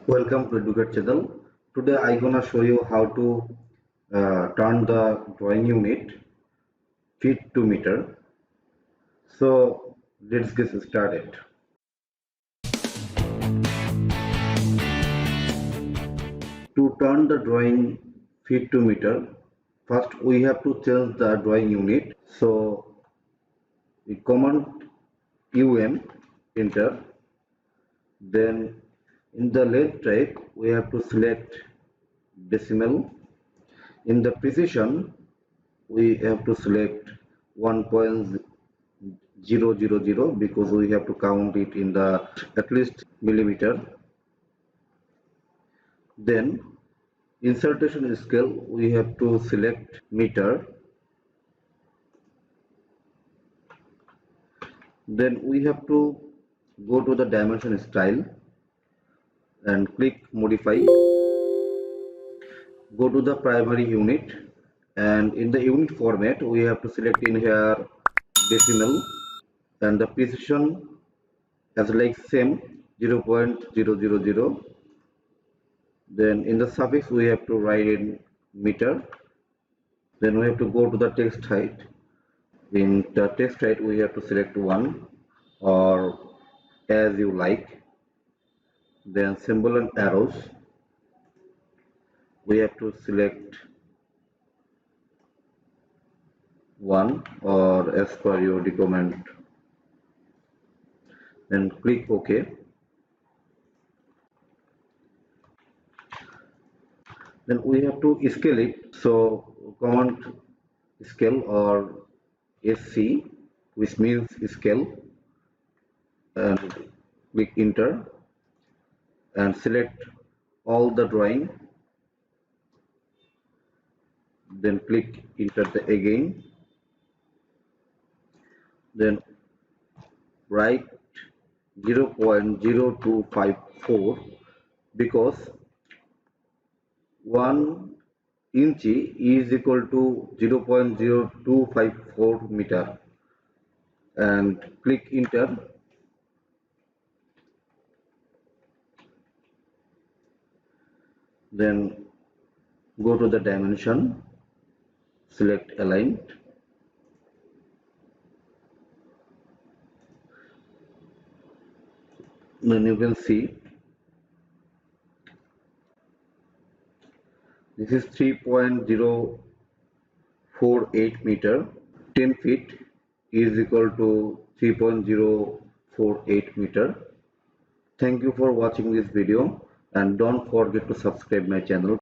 Welcome to EduCAD channel. Today I'm gonna show you how to turn the drawing unit feet to meter. So let's get started. To turn the drawing feet to meter, first we have to change the drawing unit. So we command enter. Then in the left track we have to select decimal. In the precision we have to select 1.000 because we have to count it in the at least millimeter. Then insertion scale we have to select meter. Then we have to go to the dimension style and click modify. Go to the primary unit, and in the unit format we have to select in here decimal, and the precision as like same 0.000. Then in the suffix we have to write in meter. Then we have to go to the text height. In the text height we have to select 1 or as you like. Then symbol and arrows we have to select 1 or as per your requirement. Then click OK. Then we have to scale it. So command scale or SC, which means scale, and click enter and select all the drawing. Then click enter again. Then write 0.0254 because 1 inch is equal to 0.0254 meter, and click enter. Then go to the dimension, select aligned. Then you can see this is 3.048 meter. 10 feet is equal to 3.048 meter. Thank you for watching this video, and don't forget to subscribe my channel.